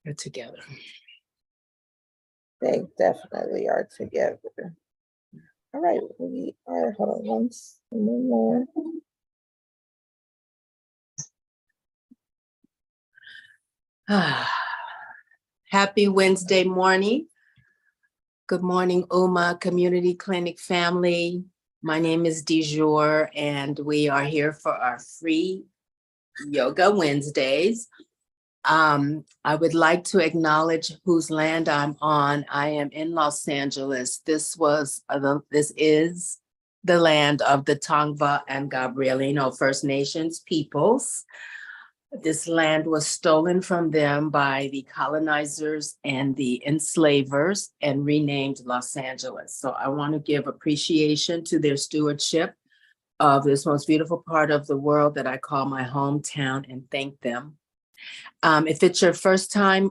They're together. They definitely are together. All right, we are, hold on once more. Happy Wednesday morning. Good morning, UMA Community Clinic family. My name is DeJur, and we are here for our free Yoga Wednesdays. I would like to acknowledge whose land I'm on. I am in Los Angeles. This is the land of the Tongva and Gabrielino First Nations peoples. This land was stolen from them by the colonizers and the enslavers and renamed Los Angeles. So I want to give appreciation to their stewardship of this most beautiful part of the world that I call my hometown, and thank them. If it's your first time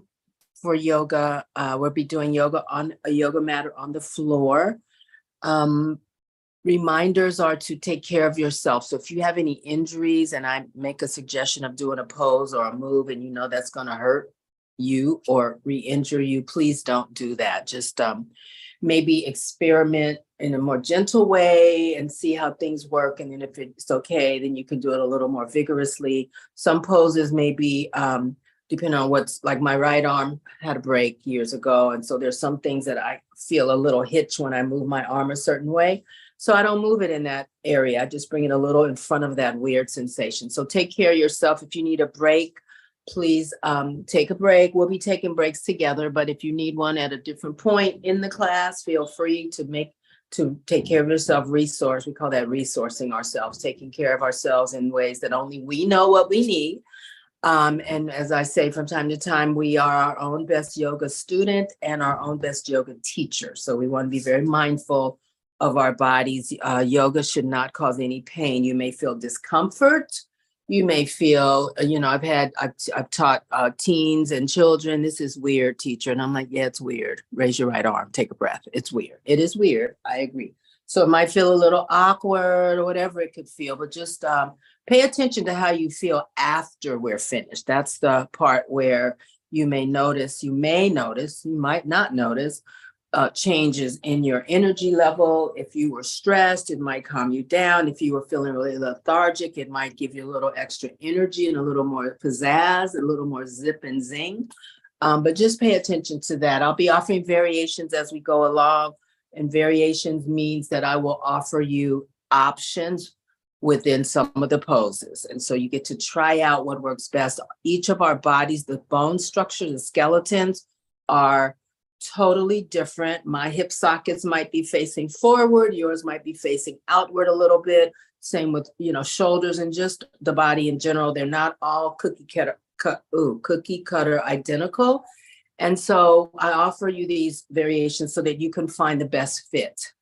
for yoga, we'll be doing yoga on a yoga mat or on the floor. Reminders are to take care of yourself. So if you have any injuries and I make a suggestion of doing a pose or a move and you know that's going to hurt you or re-injure you, please don't do that. Just maybe experiment in a more gentle way and see how things work. And then if it's okay, then you can do it a little more vigorously. Some poses may be, depending on what's, like my right arm had a break years ago. And so there's some things that I feel a little hitch when I move my arm a certain way. So I don't move it in that area. I just bring it a little in front of that weird sensation. So take care of yourself. If you need a break, please take a break. We'll be taking breaks together, but if you need one at a different point in the class, feel free to take care of yourself. Resource, we call that resourcing ourselves, taking care of ourselves in ways that only we know what we need. And as I say from time to time, we are our own best yoga student and our own best yoga teacher. So we want to be very mindful of our bodies. Yoga should not cause any pain. You may feel discomfort. You may feel, I've taught teens and children, this is weird, teacher. And I'm like, yeah, it's weird. Raise your right arm, take a breath. It's weird. It is weird. I agree. So it might feel a little awkward or whatever it could feel, but just pay attention to how you feel after we're finished. That's the part where you might notice, you might not notice changes in your energy level. If you were stressed, it might calm you down. If you were feeling really lethargic, it might give you a little extra energy and a little more pizzazz, a little more zip and zing. But just pay attention to that. I'll be offering variations as we go along, and variations means that I will offer you options within some of the poses. And so you get to try out what works best. Each of our bodies, the bone structure, the skeletons are totally different. My hip sockets might be facing forward, yours might be facing outward a little bit. Same with, shoulders and just the body in general. They're not all cookie cutter identical. And so I offer you these variations so that you can find the best fit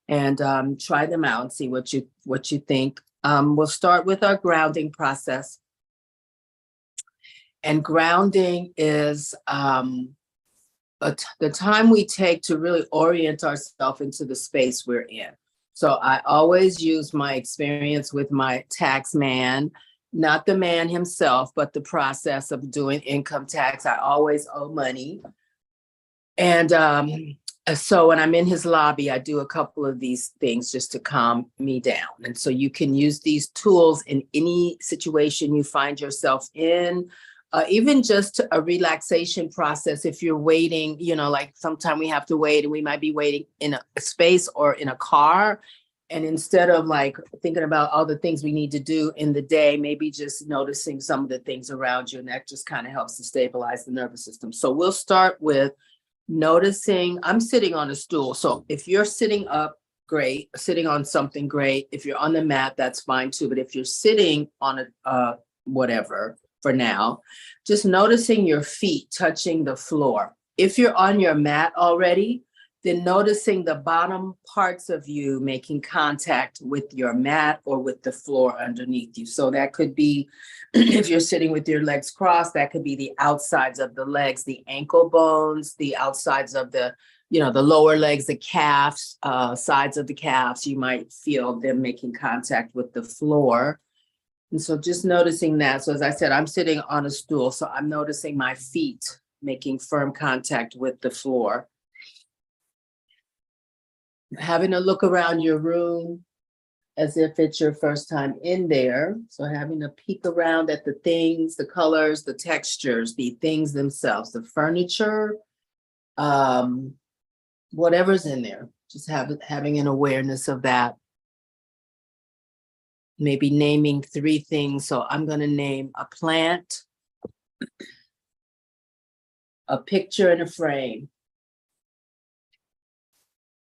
and try them out and see what you think. We'll start with our grounding process. And grounding is the time we take to really orient ourselves into the space we're in. So I always use my experience with my tax man, not the man himself, but the process of doing income tax. I always owe money. And so when I'm in his lobby, I do a couple of these things just to calm me down. And so you can use these tools in any situation you find yourself in. Even just a relaxation process. If you're waiting, like sometime we have to wait and we might be waiting in a space or in a car. And instead of like thinking about all the things we need to do in the day, maybe just noticing some of the things around you. And that just kind of helps to stabilize the nervous system. So we'll start with noticing, I'm sitting on a stool. So if you're sitting up, great. Sitting on something, great. If you're on the mat, that's fine too. But if you're sitting on a whatever, for now, just noticing your feet touching the floor. If you're on your mat already, then noticing the bottom parts of you making contact with your mat or with the floor underneath you. So that could be, if you're sitting with your legs crossed, that could be the outsides of the legs, the ankle bones, the outsides of the lower legs, the calves, sides of the calves. You might feel them making contact with the floor. And so just noticing that. So as I said, I'm sitting on a stool, so I'm noticing my feet making firm contact with the floor. Having a look around your room as if it's your first time in there. So having a peek around at the things, the colors, the textures, the things themselves, the furniture, whatever's in there, just having an awareness of that. Maybe naming 3 things. So I'm going to name a plant, a picture in a frame,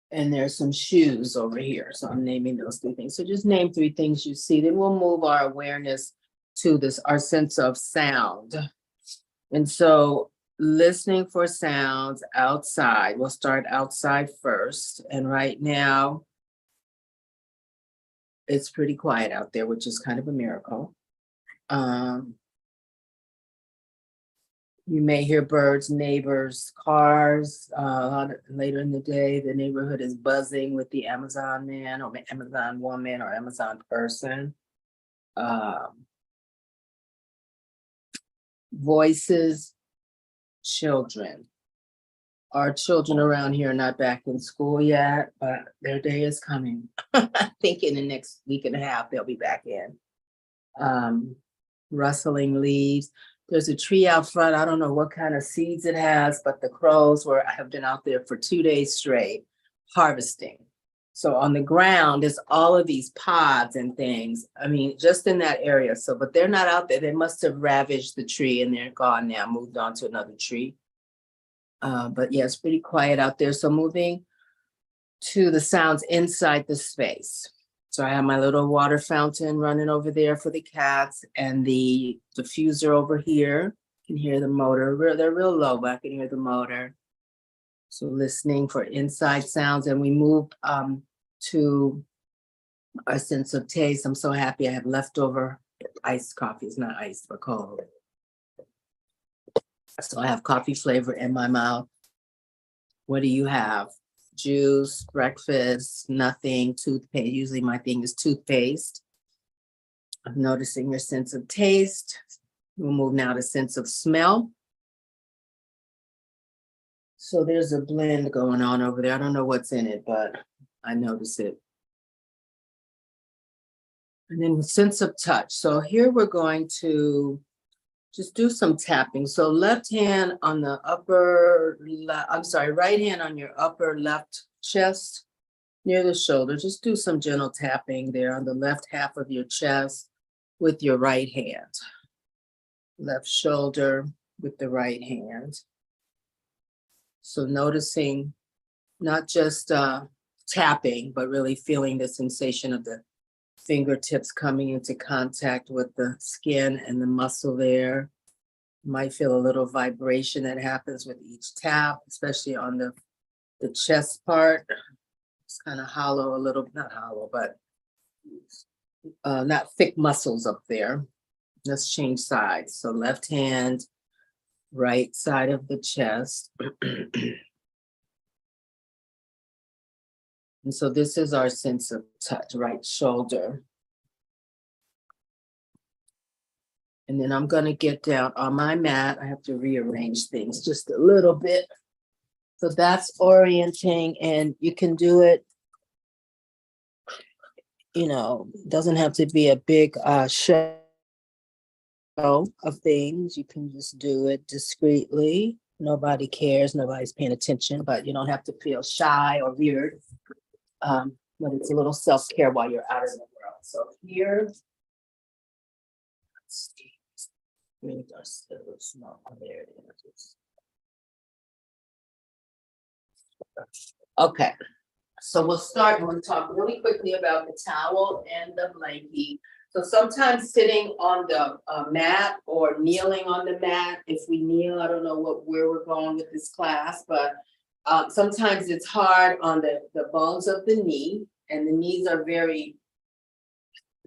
and there's some shoes over here. So I'm naming those 3 things. So just name 3 things you see. Then we'll move our awareness to this, our sense of sound. And so listening for sounds outside. We'll start outside first. And right now, it's pretty quiet out there, which is kind of a miracle. You may hear birds, neighbors, cars. Later in the day, the neighborhood is buzzing with the Amazon man or Amazon woman or Amazon person. Voices, children. Our children around here are not back in school yet, but their day is coming. I think in the next week and a half, they'll be back in. Rustling leaves. There's a tree out front. I don't know what kind of seeds it has, but the crows have been out there for 2 days straight harvesting. So on the ground, there's all of these pods and things. I mean, just in that area. So, but they're not out there. They must have ravaged the tree and they're gone now, moved on to another tree. But yeah, it's pretty quiet out there. So moving to the sounds inside the space. So I have my little water fountain running over there for the cats and the diffuser over here. You can hear the motor. They're real low, but I can hear the motor. So listening for inside sounds, and we move to our sense of taste. I'm so happy I have leftover iced coffee. It's not iced, but cold. So I have coffee flavor in my mouth. What do you have? Juice, breakfast, nothing, toothpaste. Usually my thing is toothpaste. I'm noticing your sense of taste. We'll move now to sense of smell. So there's a blend going on over there. I don't know what's in it, but I notice it. And then sense of touch. So here we're going to just do some tapping. So left hand on the right hand on your upper left chest near the shoulder. Just do some gentle tapping there on the left half of your chest with your right hand. Left shoulder with the right hand. So noticing not just tapping, but really feeling the sensation of the fingertips coming into contact with the skin and the muscle there. You might feel a little vibration that happens with each tap, especially on the chest part. It's kind of hollow, a little, not hollow, but not thick muscles up there. Let's change sides. So left hand, right side of the chest. And so this is our sense of touch, right shoulder. And then I'm going to get down on my mat. I have to rearrange things just a little bit. So that's orienting, and you can do it, you know, doesn't have to be a big show of things. You can just do it discreetly. Nobody cares. Nobody's paying attention, but you don't have to feel shy or weird. But it's a little self-care while you're out in the world. So here, let's see. There it is. Okay, so we'll start. I'm going to talk really quickly about the towel and the blankie. So sometimes sitting on the mat or kneeling on the mat, if we kneel, I don't know where we're going with this class, but sometimes it's hard on the bones of the knee, and the knees are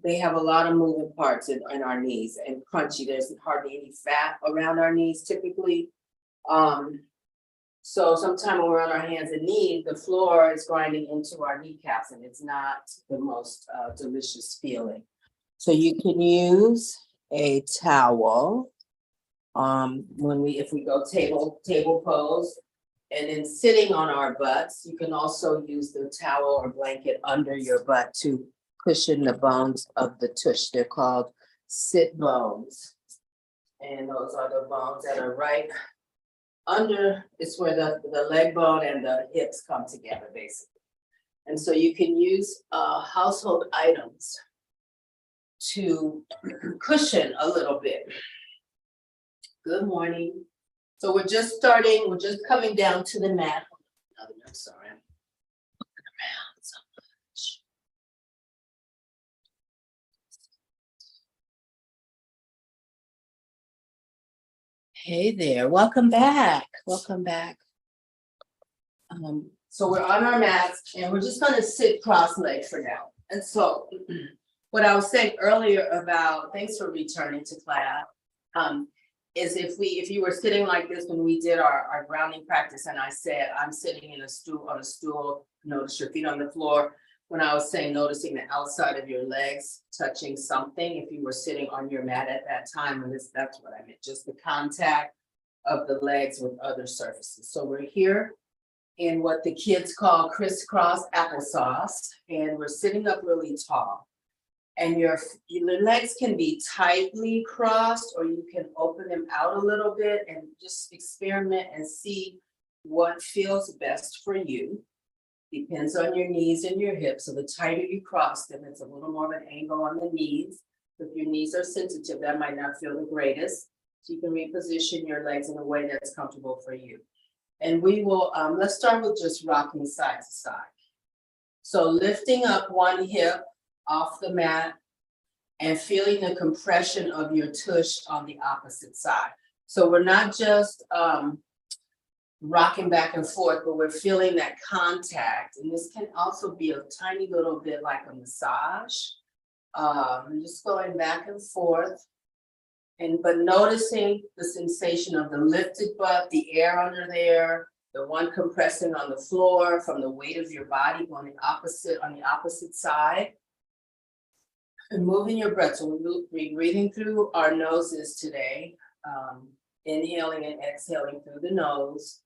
they have a lot of moving parts in our knees and crunchy. There's hardly any fat around our knees typically. So sometimes when we're on our hands and knees, the floor is grinding into our kneecaps, and it's not the most delicious feeling. So you can use a towel if we go table pose. And then sitting on our butts, you can also use the towel or blanket under your butt to cushion the bones of the tush. They're called sit bones. And those are the bones that are right under, it's where the leg bone and the hips come together, basically. And so you can use household items to cushion a little bit. Good morning. So we're just coming down to the mat. I'm sorry. I'm moving around so much. Hey there, welcome back. Welcome back. So we're on our mats and we're just gonna sit cross-legged for now. And so what I was saying earlier about, thanks for returning to class, is if you were sitting like this when we did our grounding practice, and I said, I'm sitting on a stool, notice your feet on the floor. When I was saying, noticing the outside of your legs touching something, if you were sitting on your mat at that time, and that's what I meant, just the contact of the legs with other surfaces. So we're here in what the kids call crisscross applesauce, and we're sitting up really tall. And your legs can be tightly crossed, or you can open them out a little bit and just experiment and see what feels best for you. Depends on your knees and your hips. So the tighter you cross them, it's a little more of an angle on the knees. If your knees are sensitive, that might not feel the greatest. So you can reposition your legs in a way that's comfortable for you. And we will, let's start with just rocking side to side. So lifting up one hip off the mat and feeling the compression of your tush on the opposite side. So we're not just rocking back and forth, but we're feeling that contact. And this can also be a tiny little bit like a massage. Just going back and forth. But noticing the sensation of the lifted butt, the air under there, the one compressing on the floor from the weight of your body going on the opposite side. And moving your breath. So we're breathing through our noses today, inhaling and exhaling through the nose.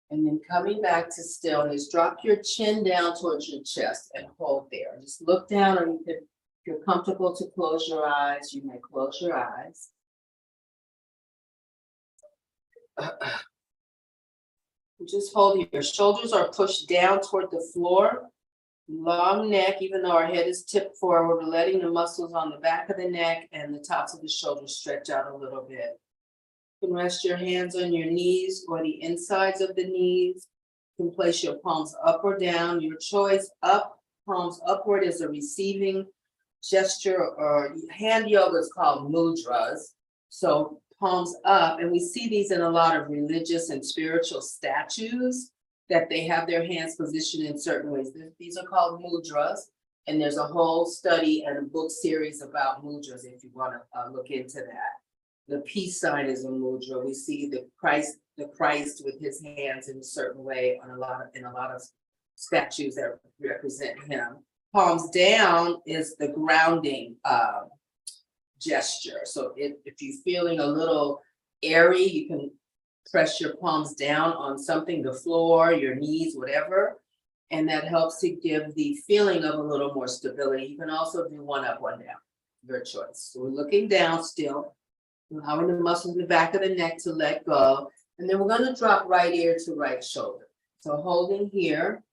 And then coming back to stillness, drop your chin down towards your chest and hold there. Just look down, and if you're comfortable to close your eyes, you may close your eyes. Just hold your shoulders are pushed down toward the floor. Long neck, even though our head is tipped forward, we're letting the muscles on the back of the neck and the tops of the shoulders stretch out a little bit. You can rest your hands on your knees or the insides of the knees. You can place your palms up or down, your choice. Up, palms upward is a receiving gesture, or hand yoga is called mudras. So palms up, and we see these in a lot of religious and spiritual statues, that they have their hands positioned in certain ways. These are called mudras, and there's a whole study and a book series about mudras if you want to look into that. The peace sign is a mudra. We see the Christ with his hands in a certain way in a lot of statues that represent him. Palms down is the grounding gesture. So if you're feeling a little airy, you can press your palms down on something, the floor, your knees, whatever, and that helps to give the feeling of a little more stability. You can also do one up, one down, your choice. So we're looking down still, allowing the muscles in the back of the neck to let go, and then we're going to drop right ear to right shoulder. So holding here.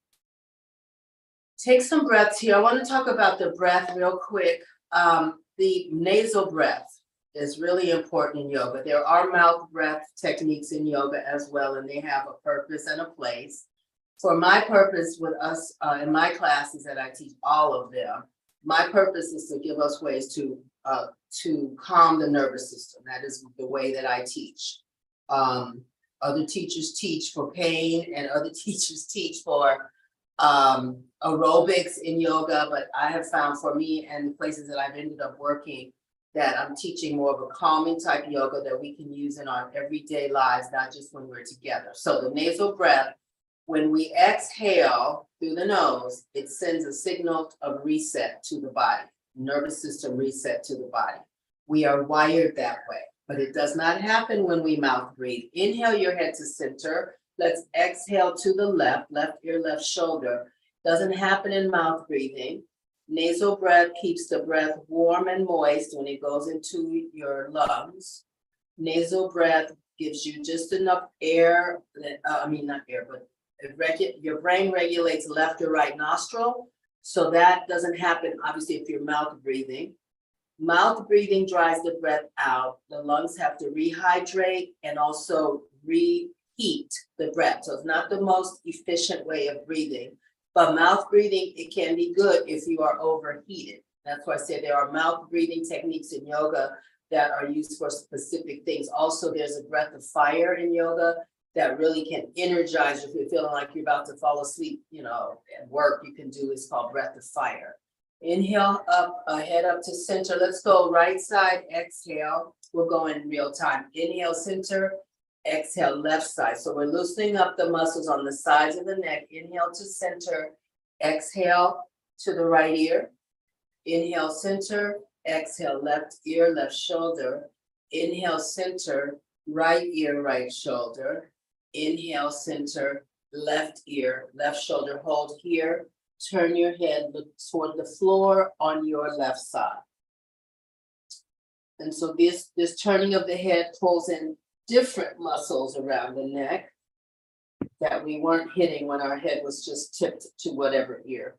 Take some breaths here. I want to talk about the breath real quick. The nasal breath is really important in yoga. There are mouth breath techniques in yoga as well, and they have a purpose and a place. For my purpose with us in my classes that I teach, all of them, my purpose is to give us ways to calm the nervous system. That is the way that I teach. Other teachers teach for pain, and other teachers teach for aerobics in yoga, but I have found for me and the places that I've ended up working that I'm teaching more of a calming type yoga that we can use in our everyday lives, not just when we're together. So the nasal breath, when we exhale through the nose, it sends a signal of reset to the body. nervous system reset to the body. We are wired that way, but it does not happen when we mouth breathe. Inhale your head to center. Let's exhale to the left ear, left shoulder. Doesn't happen in mouth breathing. Nasal breath keeps the breath warm and moist when it goes into your lungs. Nasal breath gives you just enough air, not air, but your brain regulates left or right nostril. So that doesn't happen, obviously, if you're mouth breathing. Mouth breathing dries the breath out. The lungs have to rehydrate and also reheat the breath. So it's not the most efficient way of breathing. But mouth breathing, it can be good if you are overheated. That's why I say there are mouth breathing techniques in yoga that are used for specific things. Also, there's a breath of fire in yoga that really can energize you. If you're feeling like you're about to fall asleep, at work, you can do, it's called breath of fire. Inhale up, head up to center. Let's go right side, exhale. We'll go in real time. Inhale, center, exhale, left side. So we're loosening up the muscles on the sides of the neck. Inhale to center, exhale to the right ear. Inhale, center, exhale, left ear, left shoulder. Inhale, center, right ear, right shoulder. Inhale, center, left ear, left shoulder. Hold here. Turn your head, look toward the floor on your left side. And so this turning of the head pulls in different muscles around the neck that we weren't hitting when our head was just tipped to whatever ear.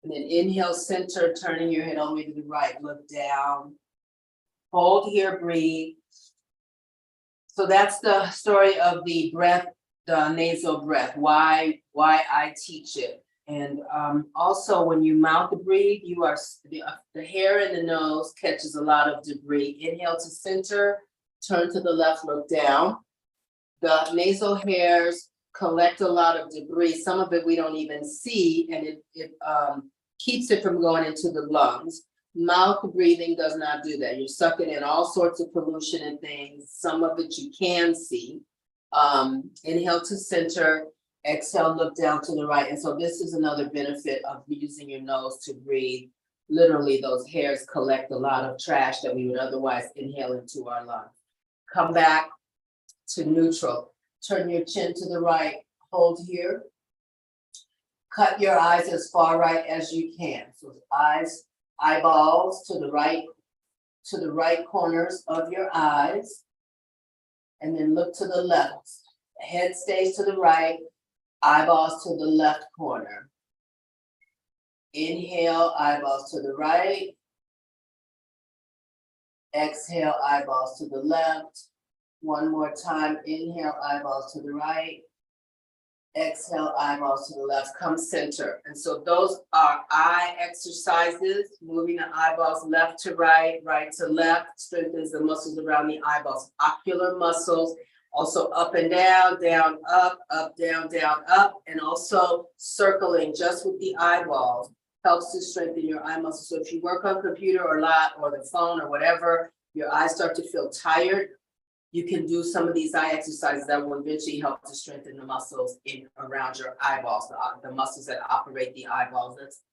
And then inhale, center, turning your head all the way to the right, look down. Hold here, breathe. So that's the story of the breath, the nasal breath, why I teach it. And also when you mouth breathe, the hair in the nose catches a lot of debris. Inhale to center, turn to the left, look down. The nasal hairs collect a lot of debris. Some of it we don't even see, and it keeps it from going into the lungs. Mouth breathing does not do that. You're sucking in all sorts of pollution and things. Some of it you can see. Inhale to center, exhale, look down to the right. And so this is another benefit of using your nose to breathe. Literally, those hairs collect a lot of trash that we would otherwise inhale into our lungs. Come back to neutral. Turn your chin to the right, hold here. Cut your eyes as far right as you can. So eyeballs to the right corners of your eyes. And then look to the left. Head stays to the right, eyeballs to the left corner. Inhale, eyeballs to the right. Exhale, eyeballs to the left. One more time, inhale, eyeballs to the right. Exhale, eyeballs to the left, come center. And so those are eye exercises, moving the eyeballs left to right, right to left, strengthens the muscles around the eyeballs, ocular muscles, also up and down, up, down, up, and also circling just with the eyeballs helps to strengthen your eye muscles. So if you work on computer or the phone or whatever, your eyes start to feel tired, you can do some of these eye exercises that will eventually help to strengthen the muscles around your eyeballs, the muscles that operate the eyeballs. Let's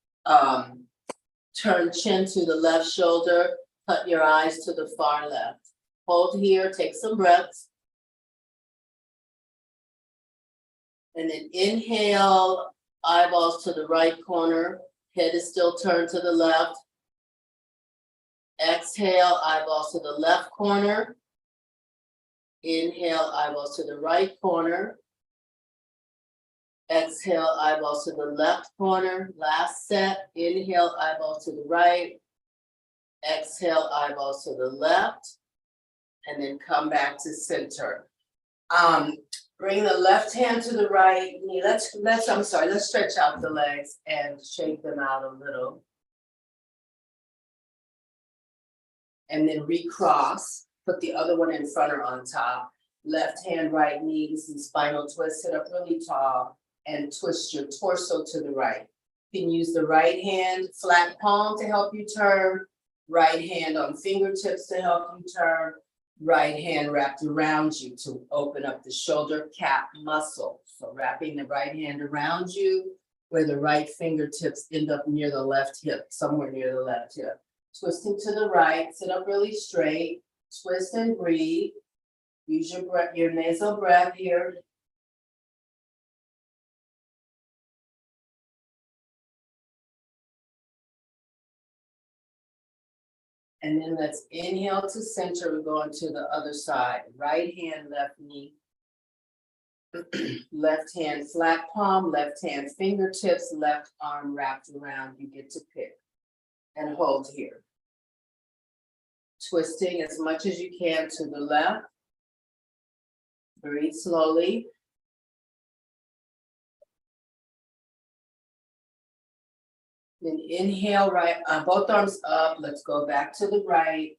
turn chin to the left shoulder, cut your eyes to the far left. Hold here, take some breaths. And then inhale, eyeballs to the right corner, head is still turned to the left. Exhale, eyeballs to the left corner. Inhale, eyeballs to the right corner. Exhale, eyeballs to the left corner. Last set. Inhale, eyeballs to the right. Exhale, eyeballs to the left. And then come back to center. Bring the left hand to the right knee. Let's stretch out the legs and shake them out a little. And then recross. Put the other one in front or on top. Left hand, right knee. This is spinal twist. Sit up really tall and twist your torso to the right. You can use the right hand, flat palm to help you turn. Right hand on fingertips to help you turn. Right hand wrapped around you to open up the shoulder cap muscle. So wrapping the right hand around you, where the right fingertips end up near the left hip, somewhere near the left hip. Twisting to the right, sit up really straight, twist and breathe. Use your breath, your nasal breath here. And then let's inhale to center. We're going to the other side. Right hand, left knee. Left hand flat palm, left hand fingertips, left arm wrapped around. You get to pick and hold here. Twisting as much as you can to the left. Breathe slowly. Then inhale, right, both arms up. Let's go back to the right.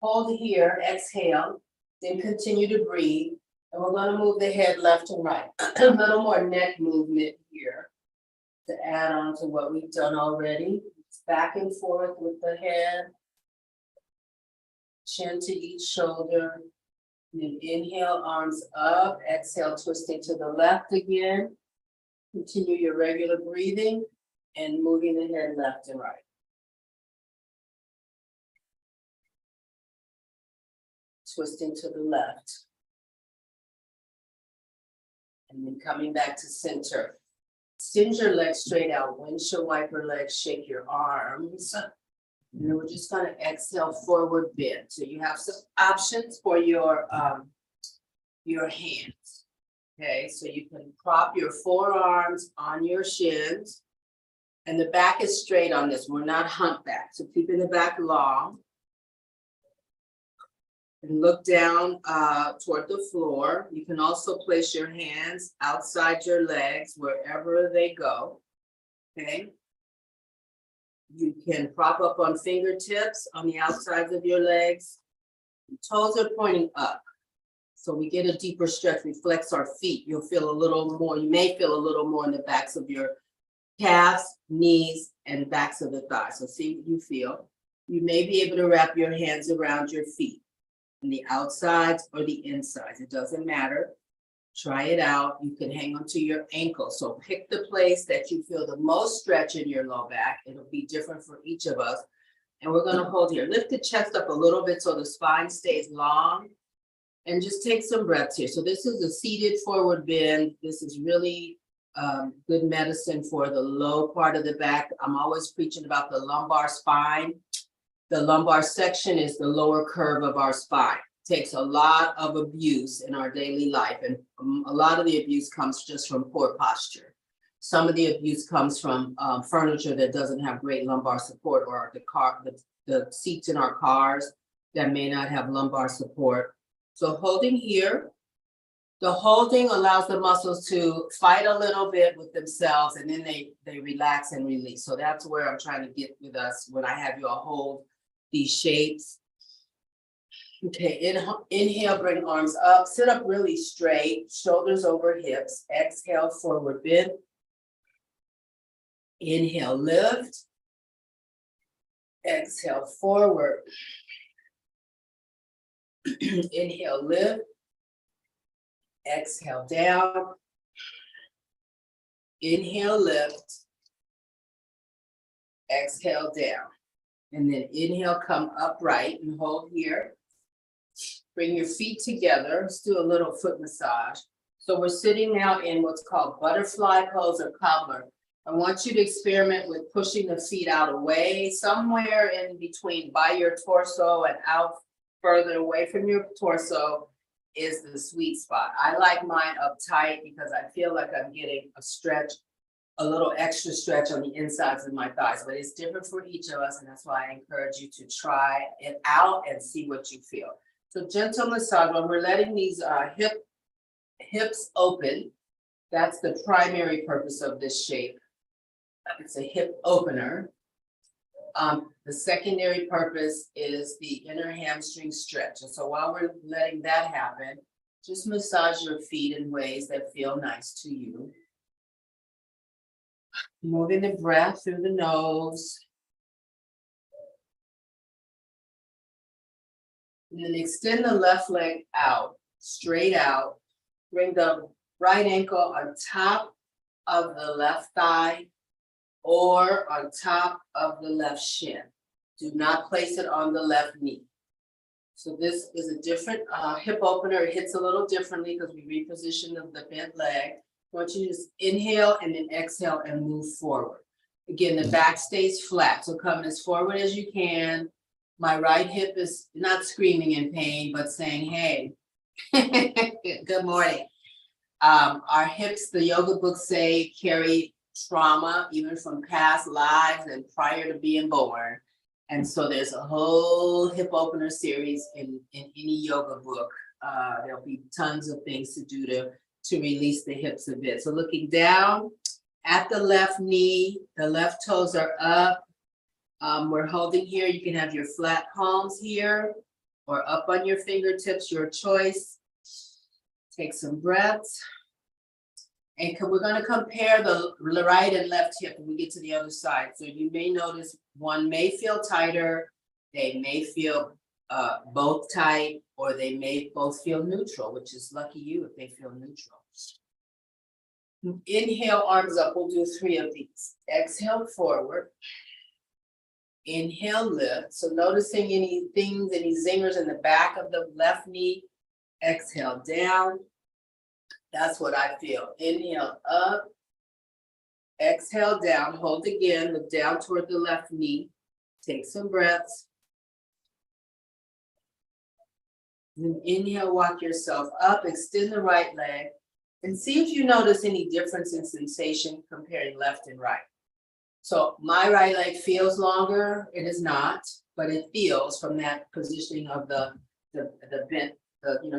Hold here, exhale, then continue to breathe. And we're gonna move the head left and right. A little more neck movement here to add on to what we've done already. It's back and forth with the head. Chin to each shoulder. And then inhale, arms up. Exhale, twisting to the left again. Continue your regular breathing and moving the head left and right. Twisting to the left. And then coming back to center. Extend your legs straight out, windshield wiper legs, shake your arms. And then we're just gonna exhale, forward bend. So you have some options for your hands. Okay, so you can prop your forearms on your shins. And the back is straight on this. We're not humpback, so keeping the back long. And look down toward the floor. You can also place your hands outside your legs, wherever they go, okay? You can prop up on fingertips on the outsides of your legs. Toes are pointing up. So we get a deeper stretch, we flex our feet. You'll feel a little more, you may feel a little more in the backs of your calves, knees, and backs of the thighs. So see what you feel. You may be able to wrap your hands around your feet. On the outsides or the insides, it doesn't matter. Try it out. You can hang onto your ankle. So pick the place that you feel the most stretch in your low back. It'll be different for each of us. And we're gonna hold here. Lift the chest up a little bit so the spine stays long. And just take some breaths here. So this is a seated forward bend. This is really good medicine for the low part of the back. I'm always preaching about the lumbar spine. The lumbar section is the lower curve of our spine. It takes a lot of abuse in our daily life, and a lot of the abuse comes just from poor posture. Some of the abuse comes from furniture that doesn't have great lumbar support, or the seats in our cars that may not have lumbar support. So holding here, the holding allows the muscles to fight a little bit with themselves, and then they relax and release. So that's where I'm trying to get with us when I have you all hold these shapes. Okay, inhale, bring arms up, sit up really straight, shoulders over hips. Exhale, forward bend. Inhale, lift. Exhale, forward. Inhale, lift. Exhale, down. Inhale, lift. Exhale, down. And then inhale, come upright and hold here. Bring your feet together. Let's do a little foot massage. So we're sitting now in what's called butterfly pose or cobbler. I want you to experiment with pushing the feet out away, somewhere in between by your torso and out further away from your torso is the sweet spot. I like mine up tight because I feel like I'm getting a stretch, a little extra stretch on the insides of my thighs, but it's different for each of us, and that's why I encourage you to try it out and see what you feel. So gentle massage, when we're letting these hips open, that's the primary purpose of this shape. It's a hip opener. The secondary purpose is the inner hamstring stretch. And so while we're letting that happen, just massage your feet in ways that feel nice to you. Moving the breath through the nose. And then extend the left leg out, straight out. Bring the right ankle on top of the left thigh or on top of the left shin. Do not place it on the left knee. So this is a different hip opener. It hits a little differently because we reposition the bent leg. I want you to just inhale and then exhale and move forward. Again, the back stays flat, so come as forward as you can. My right hip is not screaming in pain, but saying, hey, good morning. Our hips, the yoga books say, carry trauma, even from past lives and prior to being born. And so there's a whole hip opener series in any yoga book. There'll be tons of things to do to release the hips a bit. So looking down at the left knee, the left toes are up. We're holding here. You can have your flat palms here or up on your fingertips, your choice. Take some breaths. And we're going to compare the right and left hip when we get to the other side. So you may notice one may feel tighter, they may feel both tight, or they may both feel neutral, which is lucky you if they feel neutral. Inhale, arms up. We'll do 3 of these. Exhale, forward. Inhale, lift. So noticing any things, any zingers in the back of the left knee. Exhale, down. That's what I feel. Inhale, up. Exhale, down. Hold again. Look down toward the left knee. Take some breaths. Then inhale, walk yourself up. Extend the right leg. And see if you notice any difference in sensation comparing left and right. So my right leg feels longer. It is not, but it feels from that positioning of the bent,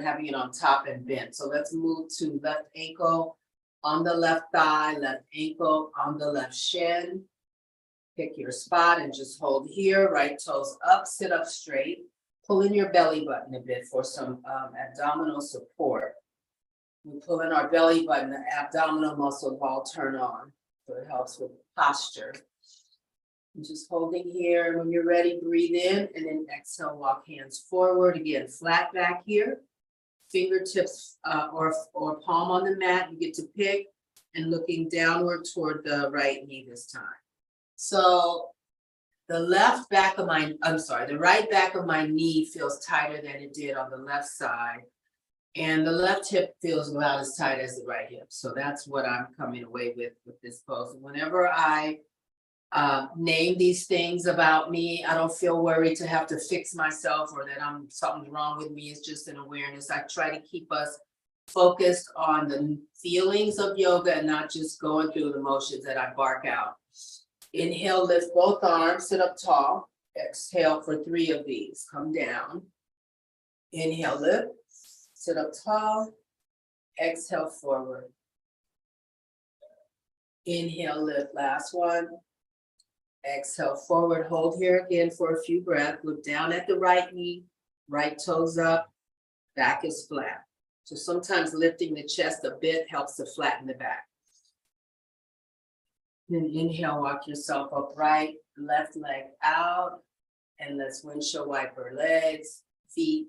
having it on top and bent. So let's move to left ankle on the left thigh, left ankle on the left shin. Pick your spot and just hold here. Right toes up, sit up straight. Pull in your belly button a bit for some abdominal support. We pull in our belly button, the abdominal muscles all turn on. So it helps with posture. And just holding here. When you're ready, breathe in and then exhale, walk hands forward. Again, flat back here. Fingertips or palm on the mat, you get to pick, and looking downward toward the right knee this time. So the right back of my knee feels tighter than it did on the left side. And the left hip feels about as tight as the right hip. So that's what I'm coming away with this pose. Whenever I name these things about me, I don't feel worried to have to fix myself or that something's wrong with me. It's just an awareness. I try to keep us focused on the feelings of yoga and not just going through the motions that I bark out. Inhale, lift both arms, sit up tall. Exhale for 3 of these. Come down. Inhale, lift. Sit up tall, exhale forward. Inhale, lift, last one. Exhale forward, hold here again for a few breaths. Look down at the right knee, right toes up, back is flat. So sometimes lifting the chest a bit helps to flatten the back. Then inhale, walk yourself upright, left leg out, and let's windshield wiper legs, feet,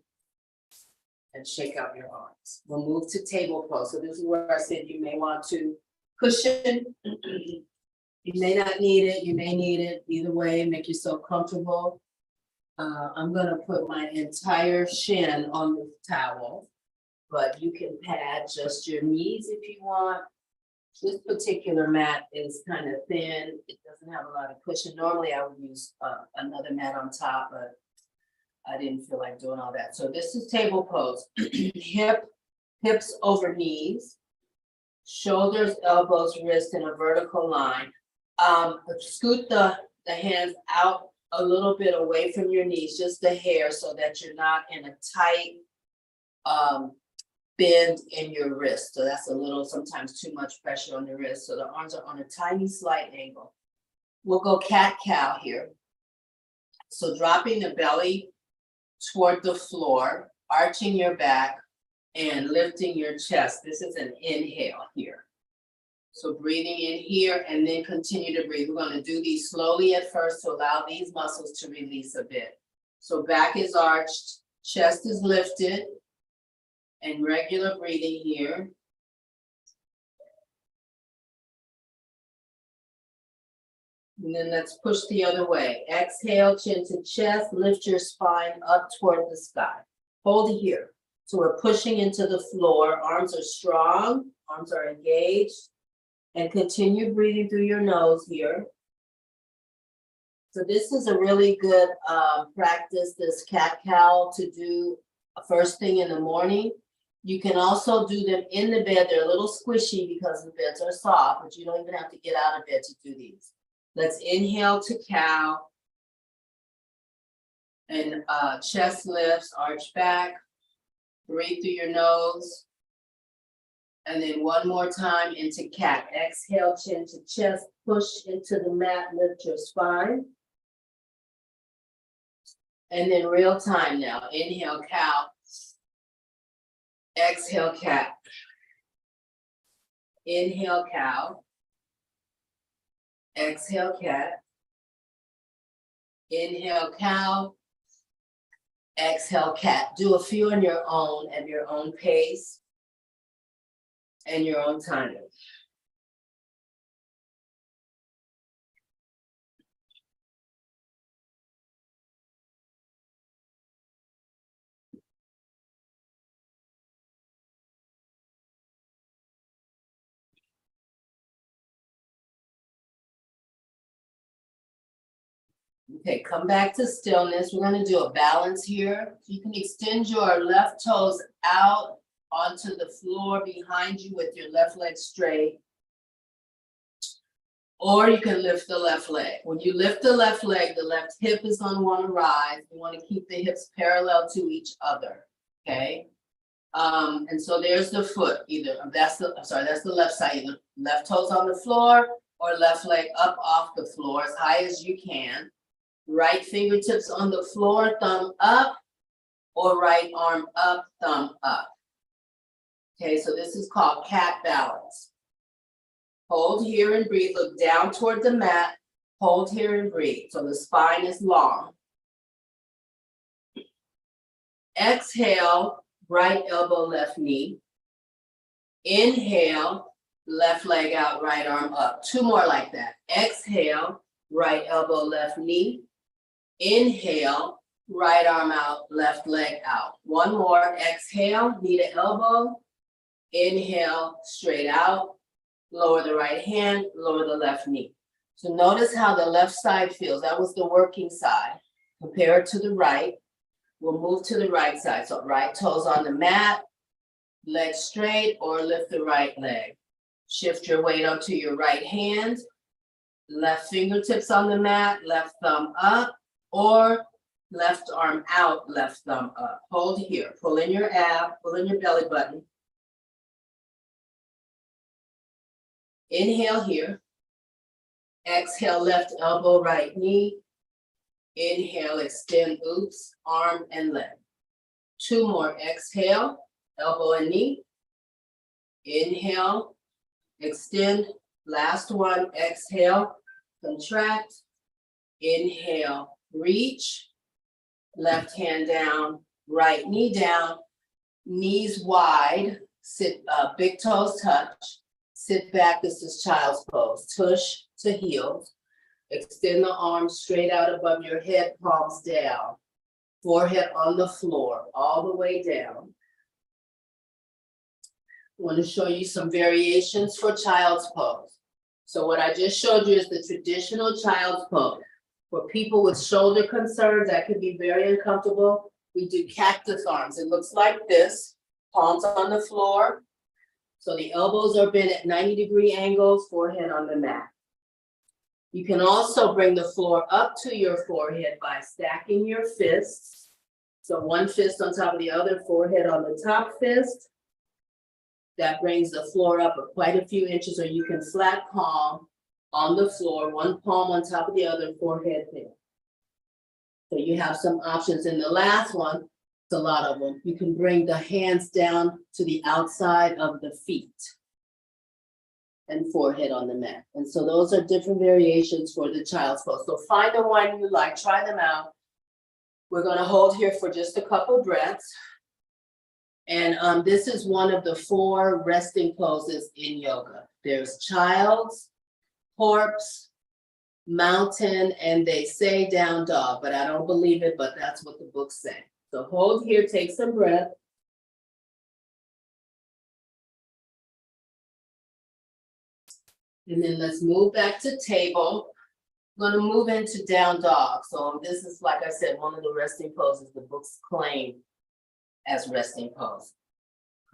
and shake out your arms. We'll move to table pose. So this is where I said you may want to cushion. You may not need it, you may need it. Either way, make yourself comfortable. I'm gonna put my entire shin on the towel, but you can pad just your knees if you want. This particular mat is kind of thin. It doesn't have a lot of cushion. Normally I would use another mat on top, but I didn't feel like doing all that. So this is table pose. Hips over knees, shoulders, elbows, wrists in a vertical line. Scoot the hands out a little bit away from your knees, just the hair, so that you're not in a tight bend in your wrist. So that's a little, sometimes too much pressure on the wrist. So the arms are on a tiny slight angle. We'll go cat-cow here. So dropping the belly toward the floor, arching your back, and lifting your chest. This is an inhale here. So breathing in here and then continue to breathe. We're going to do these slowly at first to allow these muscles to release a bit. So back is arched, chest is lifted, and regular breathing here. And then let's push the other way. Exhale, chin to chest, lift your spine up toward the sky. Hold it here. So we're pushing into the floor. Arms are strong, arms are engaged. And continue breathing through your nose here. So this is a really good practice, this cat-cow, to do first thing in the morning. You can also do them in the bed. They're a little squishy because the beds are soft, but you don't even have to get out of bed to do these. Let's inhale to cow. And chest lifts, arch back. Breathe through your nose. And then one more time into cat. Exhale, chin to chest, push into the mat, lift your spine. And then real time now. Inhale, cow. Exhale, cat. Inhale, cow. Exhale, cat. Inhale, cow. Exhale, cat. Do a few on your own at your own pace and your own timing. Okay, come back to stillness. We're going to do a balance here. You can extend your left toes out onto the floor behind you with your left leg straight. Or you can lift the left leg. When you lift the left leg, the left hip is going to want to rise. You want to keep the hips parallel to each other. Okay. And so there's the foot. That's the left side. Either left toes on the floor or left leg up off the floor as high as you can. Right fingertips on the floor, thumb up, or right arm up, thumb up. Okay, so this is called cat balance. Hold here and breathe. Look down toward the mat. Hold here and breathe. So the spine is long. Exhale, right elbow, left knee. Inhale, left leg out, right arm up. Two more like that. Exhale, right elbow, left knee. Inhale, right arm out, left leg out. One more. Exhale, knee to elbow. Inhale, straight out. Lower the right hand, lower the left knee. So notice how the left side feels. That was the working side. Compare it to the right. We'll move to the right side. So right toes on the mat, leg straight, or lift the right leg. Shift your weight onto your right hand. Left fingertips on the mat, left thumb up, or left arm out, left thumb up. Hold here. Pull in your ab, pull in your belly button. Inhale here. Exhale, left elbow, right knee. Inhale, extend, oops, arm and leg. Two more. Exhale, elbow and knee. Inhale, extend. Last one. Exhale, contract. Inhale, reach. Left hand down, right knee down. Knees wide. Sit, big toes touch. Sit back. This is child's pose. Tush to heels. Extend the arms straight out above your head, palms down. Forehead on the floor, all the way down. I want to show you some variations for child's pose. So what I just showed you is the traditional child's pose. For people with shoulder concerns, that could be very uncomfortable. We do cactus arms. It looks like this, palms on the floor. So the elbows are bent at 90-degree angles, forehead on the mat. You can also bring the floor up to your forehead by stacking your fists. So one fist on top of the other, forehead on the top fist. That brings the floor up quite a few inches, or you can flat palm on the floor, one palm on top of the other, forehead there. So you have some options. In the last one, it's a lot of them. You can bring the hands down to the outside of the feet and forehead on the mat. And so those are different variations for the child's pose. So find the one you like, try them out. We're gonna hold here for just a couple breaths. And this is one of the 4 resting poses in yoga. There's child's, corpse, mountain, and they say down dog, but I don't believe it, but that's what the books say. So hold here, take some breath. And then let's move back to table. I'm gonna move into down dog. So this is, like I said, one of the resting poses the books claim as resting pose.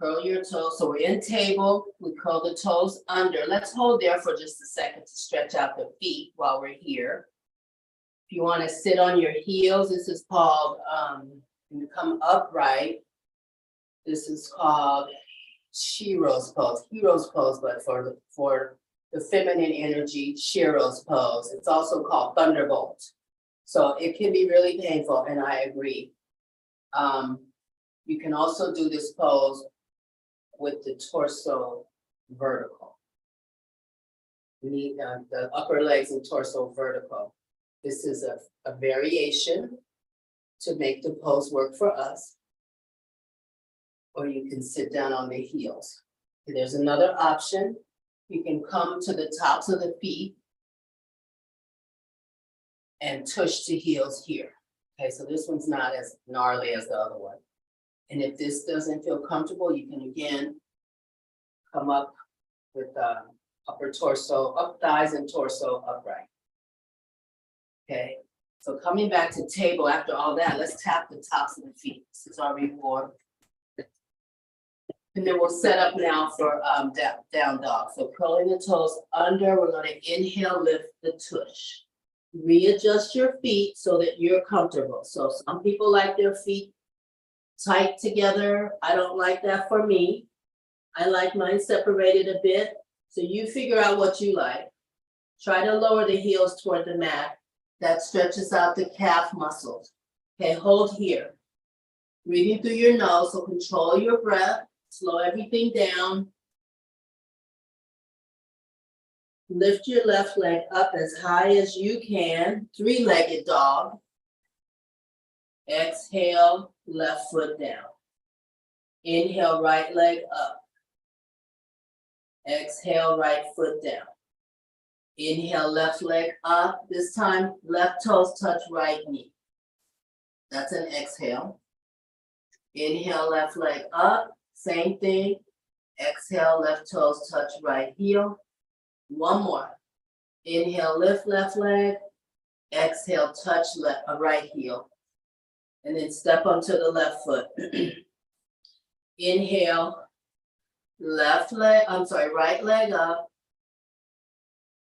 Curl your toes. So we're in table. We curl the toes under. Let's hold there for just a second to stretch out the feet while we're here. If you want to sit on your heels, this is called, when you come upright, this is called Shiro's pose, hero's pose, but for the feminine energy, Shiro's pose. It's also called thunderbolt. So it can be really painful, and I agree. You can also do this pose with the torso vertical. You need the upper legs and torso vertical. This is a variation to make the pose work for us. Or you can sit down on the heels. There's another option. You can come to the tops of the feet and tush the heels here. Okay, so this one's not as gnarly as the other one. And if this doesn't feel comfortable, you can again come up with upper torso, up thighs and torso upright. Okay, so coming back to table after all that, let's tap the tops of the feet. This is our reward. And then we'll set up now for down dog. So curling the toes under, we're gonna inhale, lift the tush. Readjust your feet so that you're comfortable. So some people like their feet tight together. I don't like that for me. I like mine separated a bit. So you figure out what you like. Try to lower the heels toward the mat. That stretches out the calf muscles. Okay, hold here. Breathing through your nose, so control your breath. Slow everything down. Lift your left leg up as high as you can. Three-legged dog. Exhale, left foot down. Inhale, right leg up. Exhale, right foot down. Inhale, left leg up. This time, left toes touch right knee. That's an exhale. Inhale, left leg up. Same thing. Exhale, left toes touch right heel. One more. Inhale, lift left leg. Exhale, touch right heel. And then step onto the left foot. Inhale, right leg up.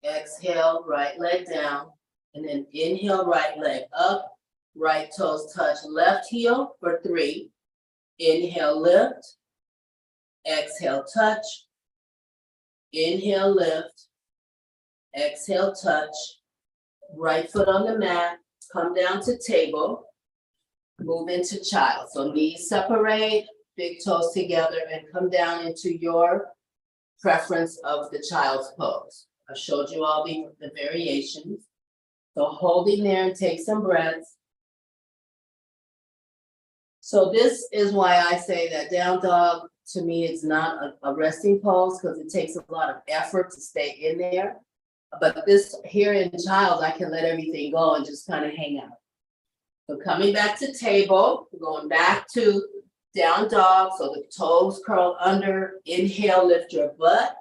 Exhale, right leg down. And then inhale, right leg up. Right toes touch left heel for 3. Inhale, lift. Exhale, touch. Inhale, lift. Exhale, touch. Right foot on the mat. Come down to table. Move into child. So knees separate, big toes together, and come down into your preference of the child's pose. I showed you all the variations. So holding there and take some breaths. So this is why I say that down dog, to me, it's not a resting pose because it takes a lot of effort to stay in there. But this here in child, I can let everything go and just kind of hang out. So coming back to table, going back to down dog. So the toes curl under, inhale, lift your butt.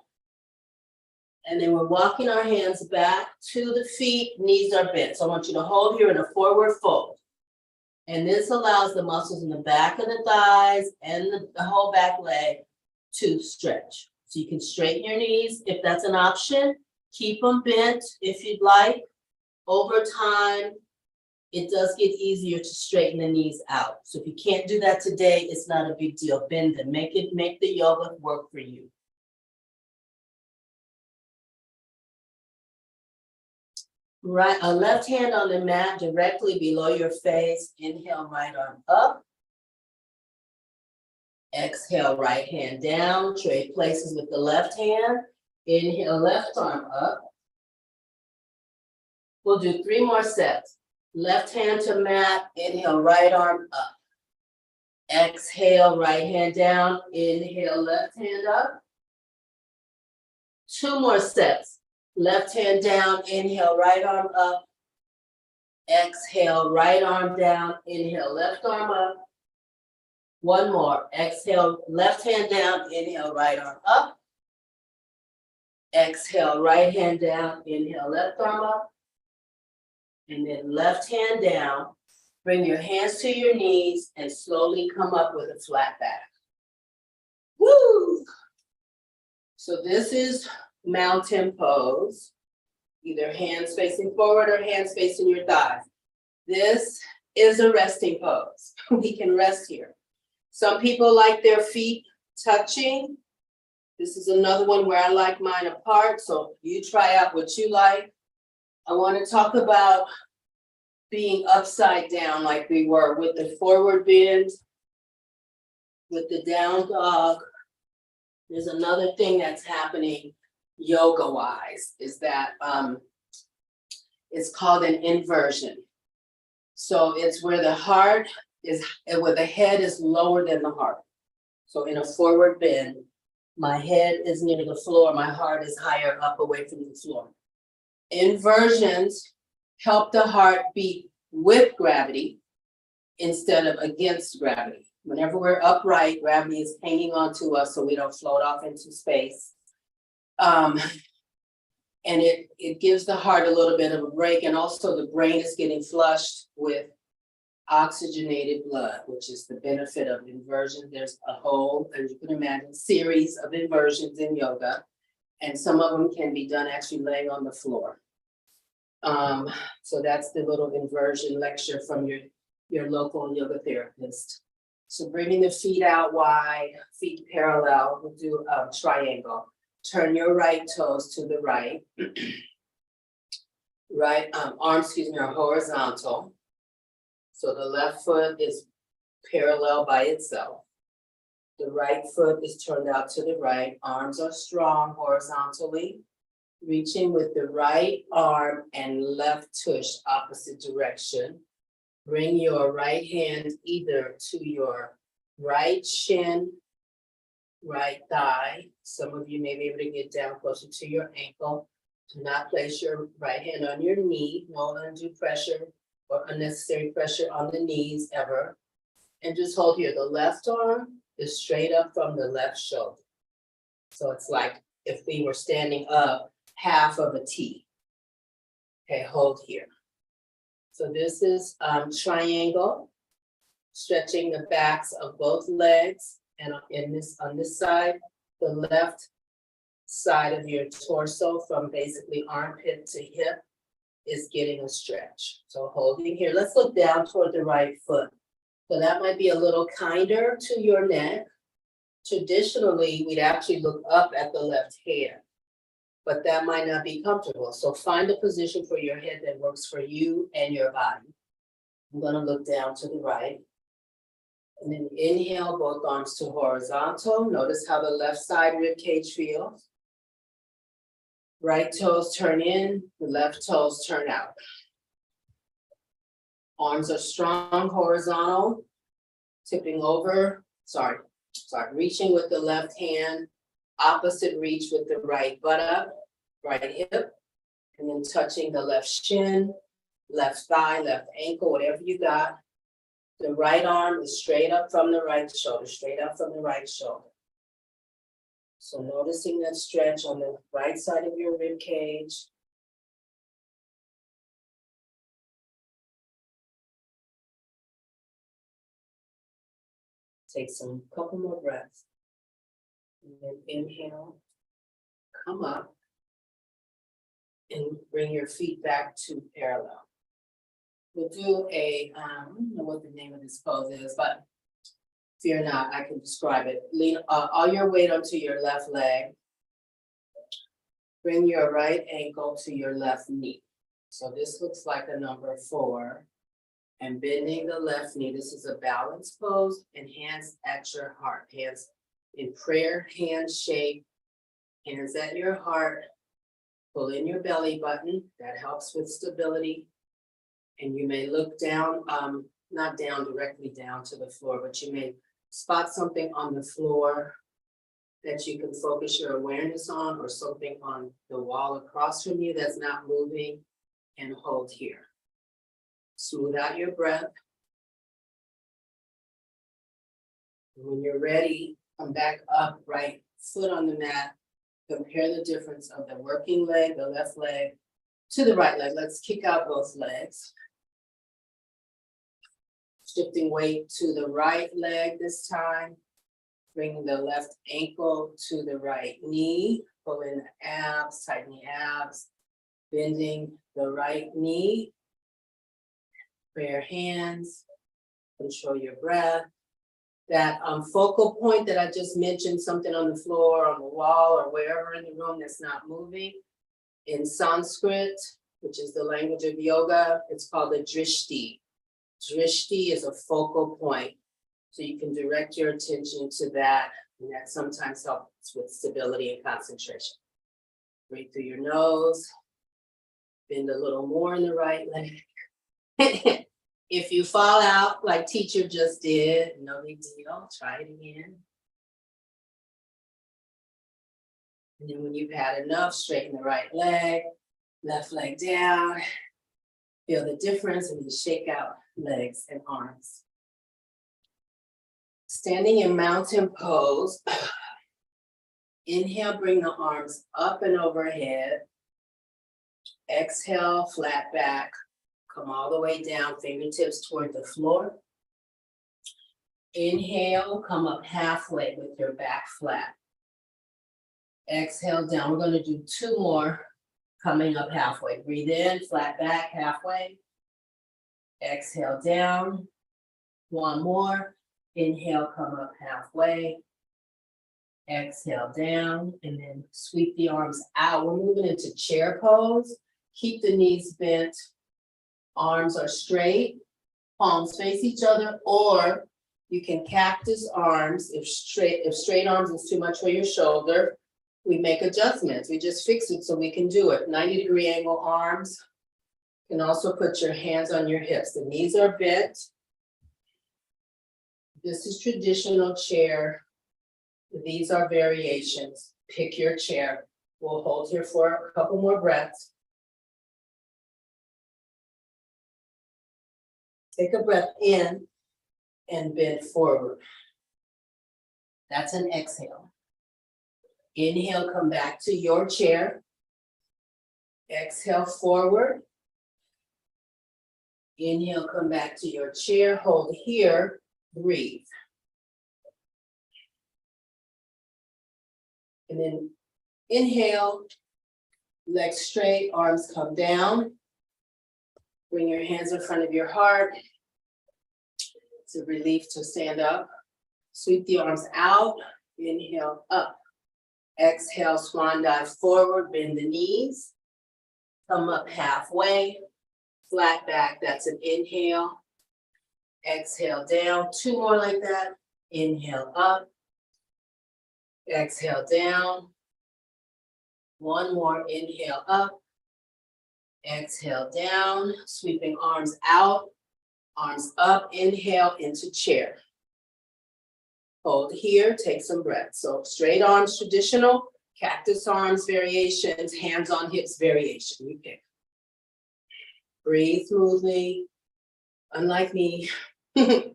And then we're walking our hands back to the feet, knees are bent. So I want you to hold here in a forward fold. And this allows the muscles in the back of the thighs and the whole back leg to stretch. So you can straighten your knees if that's an option. Keep them bent if you'd like. Over time, it does get easier to straighten the knees out. So if you can't do that today, it's not a big deal. Bend them. Make the yoga work for you. Right, a left hand on the mat directly below your face. Inhale, right arm up. Exhale, right hand down. Trade places with the left hand. Inhale, left arm up. We'll do 3 more sets. Left hand to mat. Inhale, right arm up. Exhale, right hand down. Inhale, left hand up. 2 more sets. Left hand down, inhale, right arm up. Exhale, right arm down, inhale, left arm up. One more, exhale, left hand down, inhale, right arm up. Exhale, right hand down, inhale, left arm up. And then left hand down, bring your hands to your knees and slowly come up with a flat back. Woo! So this is mountain pose, either hands facing forward or hands facing your thighs. This is a resting pose. We can rest here. Some people like their feet touching. This is another one where I like mine apart, so you try out what you like. I want to talk about being upside down like we were with the forward bend, with the down dog. There's another thing that's happening yoga-wise is that it's called an inversion. So it's where the heart is, where the head is lower than the heart. So in a forward bend, my head is near the floor, my heart is higher up away from the floor. Inversions help the heart beat with gravity instead of against gravity. Whenever we're upright, gravity is hanging on to us so we don't float off into space. And it gives the heart a little bit of a break, and also the brain is getting flushed with oxygenated blood, which is the benefit of inversion. There's a whole, as you can imagine, series of inversions in yoga, and some of them can be done actually laying on the floor. So that's the little inversion lecture from your local yoga therapist. So bringing the feet out wide, feet parallel, we'll do a triangle. Turn your right toes to the right. Arms are horizontal. So the left foot is parallel by itself. The right foot is turned out to the right. Arms are strong horizontally. Reaching with the right arm and left tush opposite direction. Bring your right hand either to your right shin, right thigh. Some of you may be able to get down closer to your ankle. Do not place your right hand on your knee. No undue pressure or unnecessary pressure on the knees ever. And just hold here. The left arm is straight up from the left shoulder. So it's like if we were standing up half of a T. Okay, hold here. So this is triangle, stretching the backs of both legs, and on this side, the left side of your torso from basically armpit to hip is getting a stretch. So holding here, let's look down toward the right foot. So that might be a little kinder to your neck. Traditionally, we'd actually look up at the left hand, but that might not be comfortable. So find a position for your head that works for you and your body. I'm gonna look down to the right. And then inhale, both arms to horizontal. Notice how the left side rib cage feels. Right toes turn in, the left toes turn out. Arms are strong, horizontal, tipping over, reaching with the left hand, opposite reach with the right buttock, right hip, and then touching the left shin, left thigh, left ankle, whatever you got. The right arm is straight up from the right shoulder, straight up from the right shoulder. So noticing that stretch on the right side of your rib cage. Take some couple more breaths. And then inhale, come up, and bring your feet back to parallel. We'll do I don't know what the name of this pose is, but fear not, I can describe it. Lean all your weight onto your left leg. Bring your right ankle to your left knee. So this looks like a number 4. And bending the left knee. This is a balance pose, and hands at your heart. Hands in prayer, hand shape. Hands at your heart. Pull in your belly button. That helps with stability. And you may look down, not down directly down to the floor, but you may spot something on the floor that you can focus your awareness on, or something on the wall across from you that's not moving, and hold here. Smooth out your breath. When you're ready, come back up, right foot on the mat. Compare the difference of the working leg, the left leg, to the right leg. Let's kick out both legs. Shifting weight to the right leg this time. Bringing the left ankle to the right knee. Pull in the abs, tighten the abs. Bending the right knee. For your hands. Control your breath. That focal point that I just mentioned, something on the floor, on the wall, or wherever in the room that's not moving. In Sanskrit, which is the language of yoga, it's called a drishti. Drishti is a focal point. So you can direct your attention to that, and that sometimes helps with stability and concentration. Breathe through your nose. Bend a little more in the right leg. If you fall out like teacher just did, no big deal, try it again. And then when you've had enough, straighten the right leg, left leg down. Feel the difference, and then shake out legs and arms. Standing in mountain pose. Inhale, bring the arms up and overhead. Exhale, flat back. Come all the way down, fingertips toward the floor. Inhale, come up halfway with your back flat. Exhale down. We're going to do 2 more, coming up halfway. Breathe in, flat back, halfway. Exhale down. 1 more. Inhale, come up halfway. Exhale down, and then sweep the arms out. We're moving into chair pose. Keep the knees bent. Arms are straight, palms face each other, or you can cactus arms. If straight arms is too much for your shoulder, we make adjustments. We just fix it so we can do it. 90-degree angle arms. You can also put your hands on your hips. The knees are bent. This is traditional chair. These are variations. Pick your chair. We'll hold here for a couple more breaths. Take a breath in and bend forward. That's an exhale. Inhale, come back to your chair. Exhale, forward. Inhale, come back to your chair. Hold here. Breathe. And then inhale, legs straight, arms come down. Bring your hands in front of your heart. It's a relief to stand up. Sweep the arms out. Inhale, up. Exhale, swan dive forward, bend the knees. Come up halfway. Flat back, that's an inhale. Exhale down, 2 more like that. Inhale up. Exhale down. 1 more, inhale up. Exhale down, sweeping arms out, arms up, inhale into chair. Hold here, take some breath. So straight arms, traditional, cactus arms variations, hands on hips variation, you pick. Breathe smoothly, unlike me. And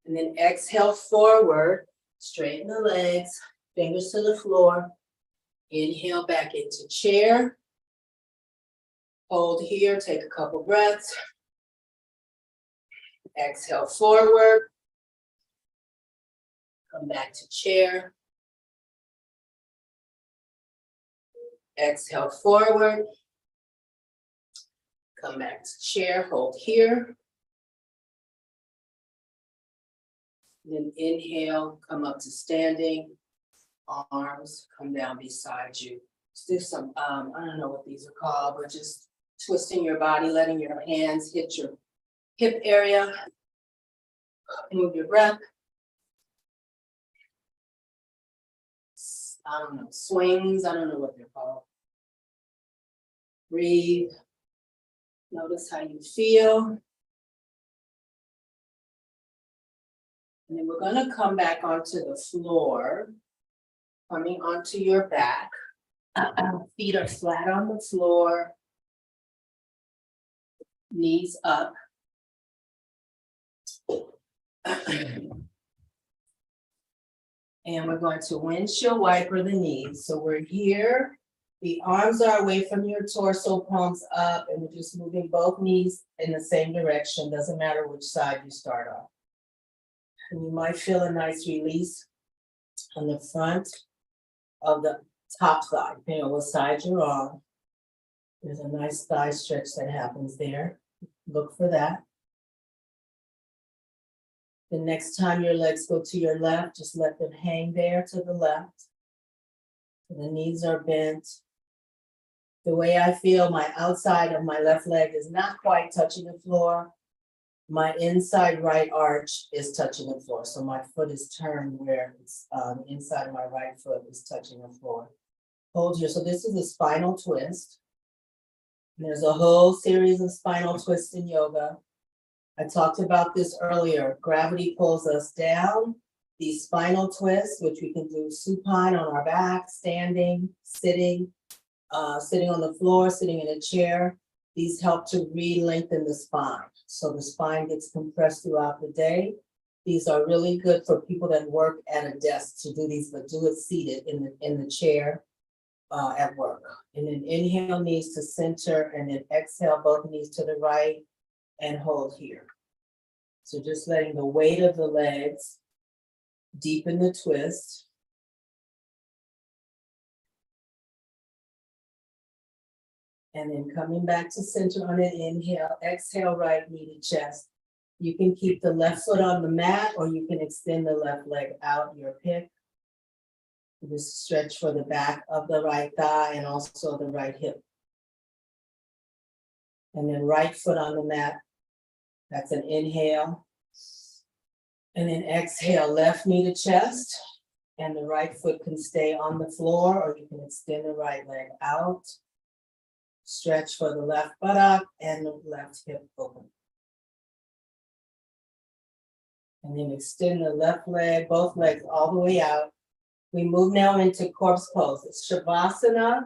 then exhale forward, straighten the legs, fingers to the floor. Inhale back into chair. Hold here, take a couple breaths. Exhale forward. Come back to chair. Exhale forward. Come back to chair, hold here. Then inhale, come up to standing. Arms come down beside you. Let's do some, I don't know what these are called, but just twisting your body, letting your hands hit your hip area. Move your breath. I don't know, swings, I don't know what they're called. Breathe. Notice how you feel. And then we're going to come back onto the floor. Coming onto your back. Feet are flat on the floor. Knees up. And we're going to windshield wiper the knees. So we're here. The arms are away from your torso, palms up, and we're just moving both knees in the same direction. Doesn't matter which side you start on. And you might feel a nice release on the front of the top thigh, depending on what side you're on. There's a nice thigh stretch that happens there. Look for that. The next time your legs go to your left, just let them hang there to the left. The knees are bent. The way I feel, my outside of my left leg is not quite touching the floor. My inside right arch is touching the floor. So my foot is turned where it's inside of my right foot is touching the floor. Hold your, so this is a spinal twist. And there's a whole series of spinal twists in yoga. I talked about this earlier. Gravity pulls us down. These spinal twists, which we can do supine on our back, standing, sitting, sitting on the floor, sitting in a chair. These help to re-lengthen the spine. So the spine gets compressed throughout the day. These are really good for people that work at a desk to do these, but do it seated in the chair at work. And then inhale, knees to center, and then exhale, both knees to the right, and hold here. So just letting the weight of the legs deepen the twist. And then coming back to center on an inhale, exhale, right knee to chest. You can keep the left foot on the mat, or you can extend the left leg out, your pick. Just stretch for the back of the right thigh and also the right hip. And then right foot on the mat. That's an inhale. And then exhale, left knee to chest. And the right foot can stay on the floor, or you can extend the right leg out. Stretch for the left buttock and the left hip open. And then extend the left leg, both legs all the way out. We move now into corpse pose. Shavasana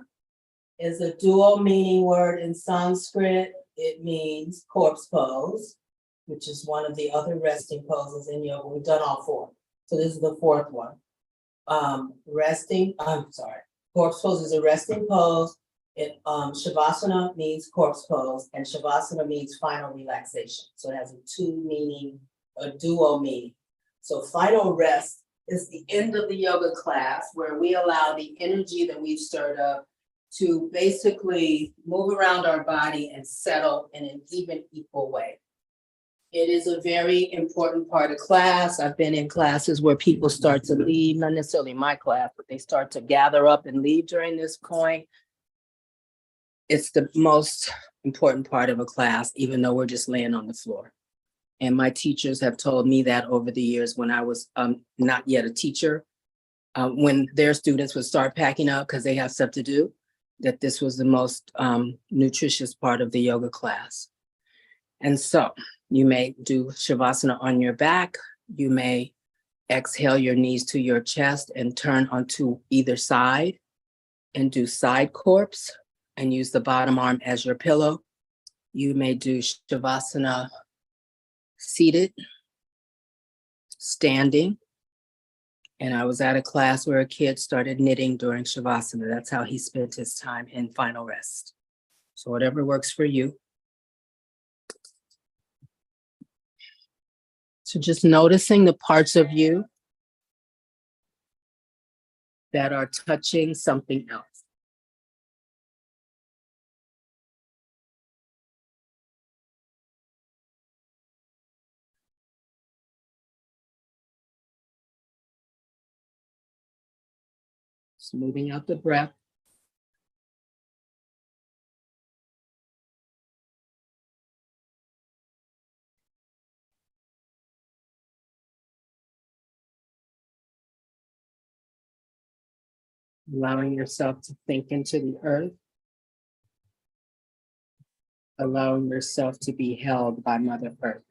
is a dual meaning word in Sanskrit. It means corpse pose, which is one of the other resting poses in yoga. We've done all four. So this is the fourth one. Corpse pose is a resting pose. Shavasana means corpse pose, and Shavasana means final relaxation. So it has a dual meaning. So final rest is the end of the yoga class, where we allow the energy that we've stirred up to basically move around our body and settle in an even, equal way. It is a very important part of class. I've been in classes where people start to leave, not necessarily my class, but they start to gather up and leave during this point. It's the most important part of a class, even though we're just laying on the floor. And my teachers have told me that over the years when I was not yet a teacher, when their students would start packing up because they have stuff to do, that this was the most nutritious part of the yoga class. And so you may do Shavasana on your back. You may exhale your knees to your chest and turn onto either side and do side corpse and use the bottom arm as your pillow. You may do Shavasana seated, standing. And I was at a class where a kid started knitting during Shavasana. That's how he spent his time in final rest. So whatever works for you. So just noticing the parts of you that are touching something else. Smoothing out the breath. Allowing yourself to sink into the earth. Allowing yourself to be held by Mother Earth.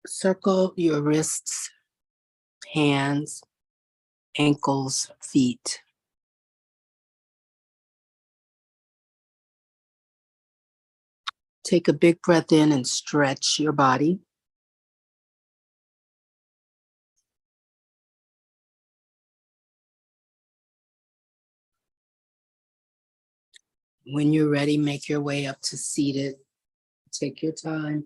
Circle your wrists, hands, ankles, feet. Take a big breath in and stretch your body. When you're ready, make your way up to seated. Take your time.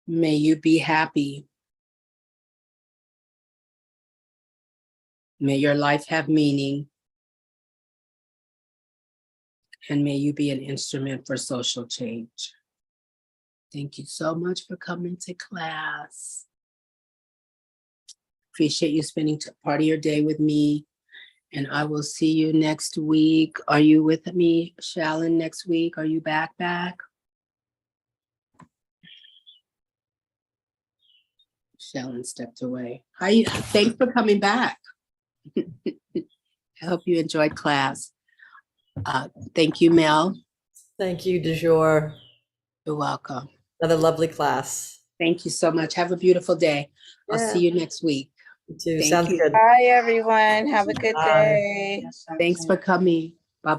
May you be happy. May your life have meaning. And may you be an instrument for social change. Thank you so much for coming to class. Appreciate you spending part of your day with me. And I will see you next week. Are you with me, Shallon, next week? Are you back? Shallon stepped away. Hi, thanks for coming back. I hope you enjoyed class. Thank you, Mel. Thank you, DeJur. You're welcome. Another lovely class. Thank you so much. Have a beautiful day. I'll see you next week. You too. Thank Sounds you. good. Bye, everyone. Have a good Bye. day. Thanks for coming. Bye-bye.